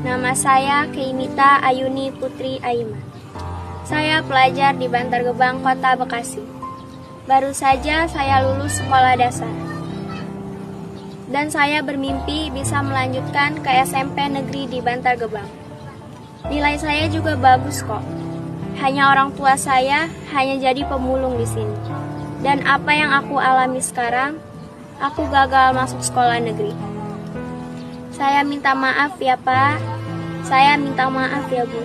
Nama saya Keimita Ayuni Putri Aiman. Saya pelajar di Bantar Gebang, Kota Bekasi. Baru saja saya lulus sekolah dasar. Dan saya bermimpi bisa melanjutkan ke SMP negeri di Bantar Gebang. Nilai saya juga bagus kok. Hanya orang tua saya hanya jadi pemulung di sini. Dan apa yang aku alami sekarang, aku gagal masuk sekolah negeri. Saya minta maaf ya Pak, saya minta maaf ya Bu.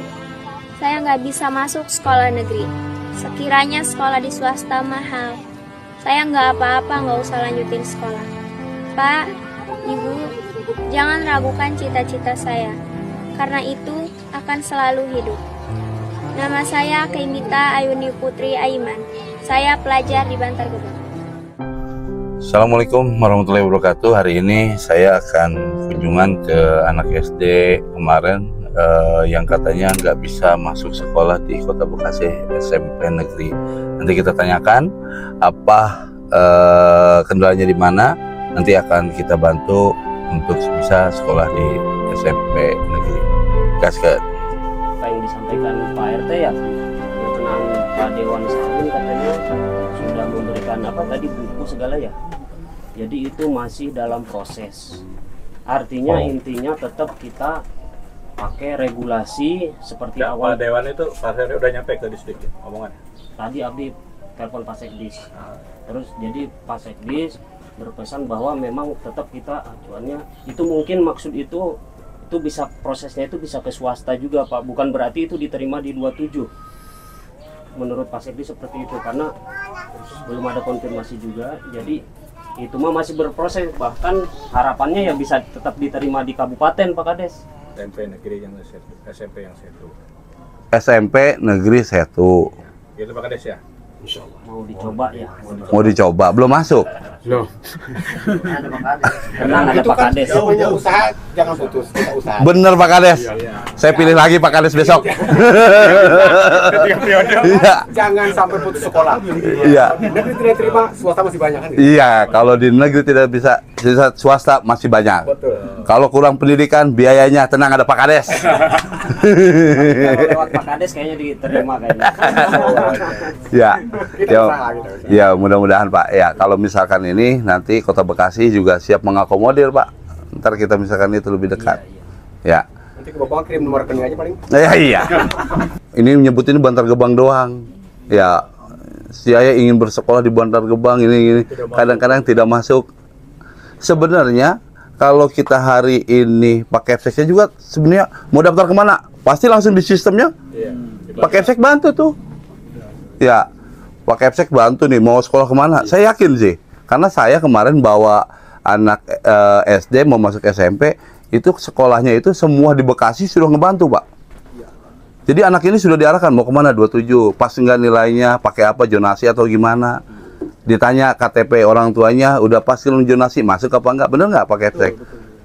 Saya nggak bisa masuk sekolah negeri. Sekiranya sekolah di swasta mahal, saya nggak apa-apa nggak usah lanjutin sekolah. Pak, Ibu, jangan ragukan cita-cita saya, karena itu akan selalu hidup. Nama saya Keimita Ayuni Putri Aiman. Saya pelajar di Bantar Gebang. Assalamualaikum warahmatullahi wabarakatuh. Hari ini saya akan kunjungan ke anak SD kemarin yang katanya nggak bisa masuk sekolah di Kota Bekasi SMP negeri. Nanti kita tanyakan apa kendalanya di mana. Nanti akan kita bantu untuk bisa sekolah di SMP negeri. Gasket. Apa yang disampaikan Pak RT ya berkenan Pak Dewan Samin katanya sudah memberikan apa tadi buku segala ya. Jadi itu masih dalam proses. Artinya intinya tetap kita pakai regulasi seperti ya, awal. Pak Dewan itu Pak RT udah nyampe ke distrik ya, omongan. Tadi Abdi telepon Pak Sekdis. Terus jadi Pak Sekdis berpesan bahwa memang tetap kita acuannya itu mungkin maksud itu bisa prosesnya itu bisa ke swasta juga Pak, bukan berarti itu diterima di 27 menurut Pak Sekdi seperti itu karena belum ada konfirmasi juga. Jadi itu mah masih berproses, bahkan harapannya ya bisa tetap diterima di kabupaten Pak Kades. SMP negeri yang SMP yang satu. SMP negeri 1. Gitu Pak Kades ya. Mau dicoba ya. Mau dicoba, belum masuk. Loh. Tenang ada Pak Kades. Punya usaha jangan putus, kita usaha. Bener Pak Kades. Saya pilih lagi Pak Kades besok. Iya. Jangan sampai putus sekolah. Iya. Negeri tidak terima, swasta masih banyak kan? Iya, kalau di negeri tidak bisa, swasta masih banyak. Betul. Kalau kurang pendidikan, biayanya tenang ada Pak Kades. Kalau lewat Pak Kades kayaknya diterima kayaknya. Ya, Kita ya, usaha gitu. ya mudah-mudahan Pak. Ya, kalau misalkan ini nanti Kota Bekasi juga siap mengakomodir Pak. Ntar kita misalkan itu lebih dekat. Ya. Nanti ke Bapak kirim nomor rekening aja paling. Ya iya. Ini menyebutin Bantar Gebang doang. Ya, saya ingin bersekolah di Bantar Gebang ini. Kadang-kadang tidak masuk. Sebenarnya kalau kita hari ini pakai Capsek juga sebenarnya mau daftar kemana? Pasti langsung di sistemnya. Pakai Capsek bantu tuh. Ya, pakai Capsek bantu nih mau sekolah kemana? Saya yakin sih, karena saya kemarin bawa anak SD mau masuk SMP itu sekolahnya itu semua di Bekasi sudah ngebantu Pak. Jadi anak ini sudah diarahkan mau kemana 27, pas enggak nilainya, pakai apa jonasi atau gimana? Ditanya KTP orang tuanya udah pasti jonasi masuk apa enggak? Bener nggak pakai Capsek?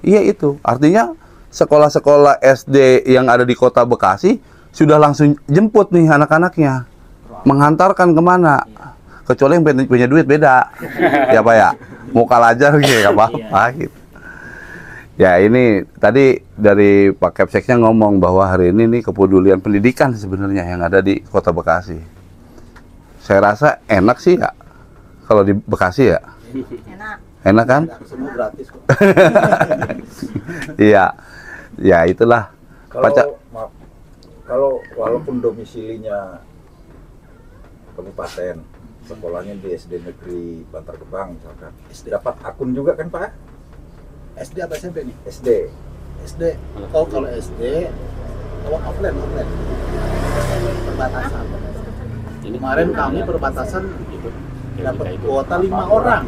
Iya itu, artinya sekolah-sekolah SD yang ada di Kota Bekasi sudah langsung jemput nih anak-anaknya. Menghantarkan kemana? Kecuali yang punya duit beda. Ya Pak ya, mau kalah aja gitu nggak apa-apa gitu. Ya ini tadi dari Pak Capseknya ngomong bahwa hari ini nih kepedulian pendidikan sebenarnya yang ada di Kota Bekasi. Saya rasa enak sih ya kalau di Bekasi ya. Enak kan? Semua gratis kok. Iya, ya itulah. Kalau walaupun domisilinya kabupaten, sekolahnya di SD negeri Bantar Gebang misalkan, dapat akun juga kan Pak? SD apa SMP nih? SD. SD. Kalau SD, kalau offline. Perbatasan. Kemarin kami perbatasan dapat kuota 5 orang.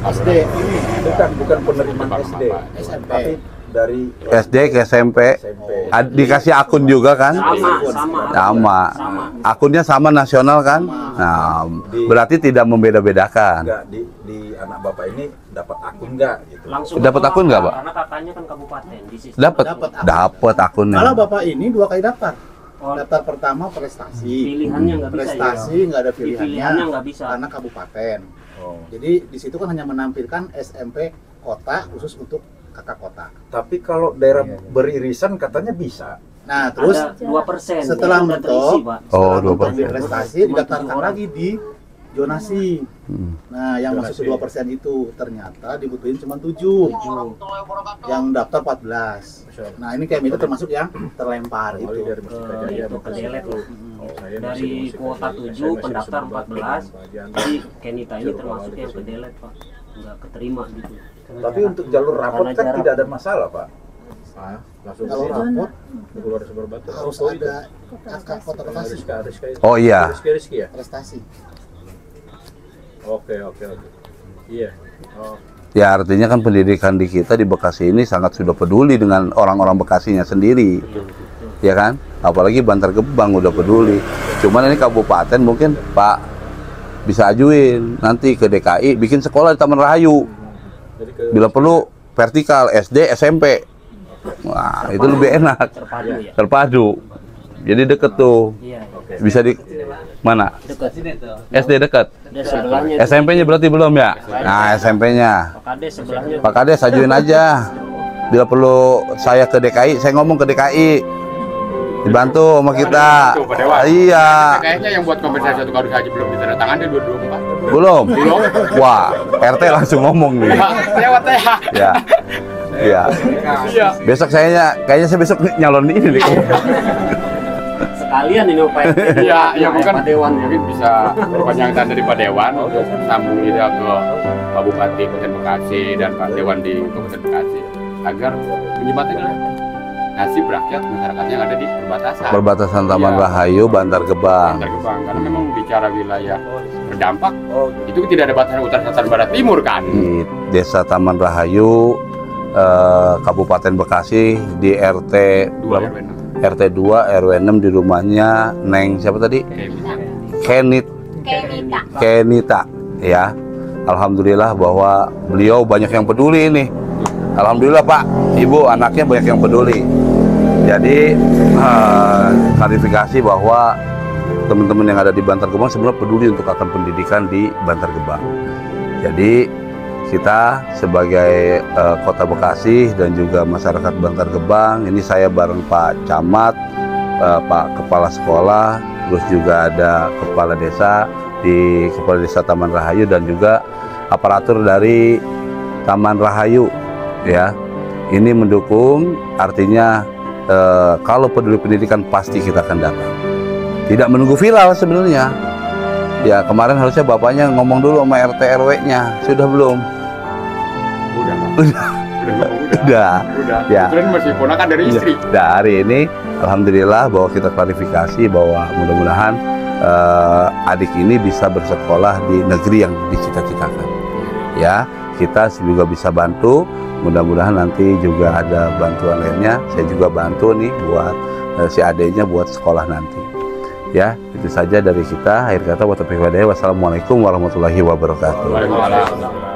SD ini Bukan penerimaan SD, SMP. tapi dari SD ke SMP. Dikasih akun juga kan? Sama. Akunnya sama nasional kan? Nah, berarti tidak membeda-bedakan. enggak di anak Bapak ini dapat akun enggak gitu. Langsung Dapat ke akun nggak, Pak? Karena kakaknya kan kabupaten di sistem. Dapat akunnya. Kalau Bapak ini 2 kali daftar. Daftar pertama prestasi. Pilihannya nggak bisa Prestasi nggak ada Pilihannya pilihannya nggak bisa. karena kabupaten. Oh. Jadi di situ kan hanya menampilkan SMP kota khusus untuk kakak kota. Tapi kalau daerah beririsan katanya bisa. Nah, terus Ada 2%. setelah Itu udah terisi, mentok, Pak. Oh, setelah mentok 2%. di prestasi didaftarkan lagi di zonasi. Nah, yang masuk ke 2% itu ternyata dibutuhin cuma 7. Yang daftar 14. Nah, ini kayak itu termasuk yang terlempar Awalnya itu. dari Mustika Jaya, Itu ke delete, Pak. Saya masih Dari di Mustika kuota Jaya. 7 Saya masih pendaftar di 14. Pak Jianto. Jadi Kenita ini termasuk yang ke delete, Pak. Nggak keterima gitu. Tapi untuk jalur rapot Karena kan jarak. tidak ada masalah, Pak. Langsung Kalau ke rapot keluar Sumber Batu. harus ada kakak kota Bekasi Rizka itu. Oh iya. Rizky ya? prestasi. Oke. Iya. Oh. Ya artinya kan pendidikan di kita di Bekasi ini sangat sudah peduli dengan orang-orang Bekasinya sendiri, ya kan? Apalagi Bantar Gebang udah peduli. Cuman ini kabupaten mungkin Pak bisa ajuin nanti ke DKI bikin sekolah di Taman Rahayu. Jadi ke Bila perlu vertikal SD SMP. Wah itu lebih enak, Terpadu ya. terpadu. Jadi deket tuh, Iya. bisa di mana? Dekat. SD dekat. Dia sebelahnya. SMP-nya berarti belum ya? Nah SMP-nya. Pak Kades sebelahnya. Pak Kades ajuin aja. Bila perlu saya ke DKI, saya ngomong ke DKI. Dibantu sama kita. Iya. Kayaknya yang buat kompensasi 1 kali haji belum ditandatangani 2024. Belum? Wah, RT langsung ngomong nih. Lewat ya. Ya. Iya. Iya. Besok kayaknya saya besok nyalon ini nih. Sekalian ini Pak. Iya, ya bukan Pak Dewan. mungkin bisa perpanjangkan dari Pak Dewan untuk sambung dia ke Pak Bupati Kabupaten Bekasi dan Pak Dewan di Kabupaten Bekasi agar menjembatani nasib rakyat masyarakat yang ada di perbatasan. Perbatasan Taman Iya. Rahayu, Bantar Gebang. Bantar Gebang, karena memang bicara wilayah berdampak itu tidak ada batasan utara, selatan, barat, timur kan. Di Desa Taman Rahayu, Kabupaten Bekasi di RT Dua berapa? RW6. RT 2 RW 6 di rumahnya Neng siapa tadi? Kenita ya. Alhamdulillah bahwa beliau banyak yang peduli ini. Alhamdulillah Pak, Ibu anaknya banyak yang peduli. Jadi klarifikasi bahwa teman-teman yang ada di Bantar Gebang sebenarnya peduli untuk akan pendidikan di Bantar Gebang. Jadi kita sebagai Kota Bekasi dan juga masyarakat Bantar Gebang, ini saya bareng Pak Camat, Pak Kepala Sekolah, terus juga ada Kepala Desa di Kepala Desa Taman Rahayu dan juga aparatur dari Taman Rahayu, ya. Ini mendukung, artinya kalau peduli pendidikan pasti kita akan datang. Tidak menunggu viral sebenarnya. Ya kemarin harusnya bapaknya ngomong dulu sama RT RW-nya, sudah belum? Udah. Udah. Ya. Kebetulan masih ponakan dari istri. Nah, hari ini alhamdulillah bahwa kita klarifikasi bahwa mudah-mudahan adik ini bisa bersekolah di negeri yang dicita-citakan. Ya, kita juga bisa bantu. Mudah-mudahan nanti juga ada bantuan lainnya. Saya juga bantu nih buat si adiknya buat sekolah nanti. Ya, itu saja dari kita. Akhir kata, wassalamualaikum warahmatullahi wabarakatuh. Waalaikumsalam.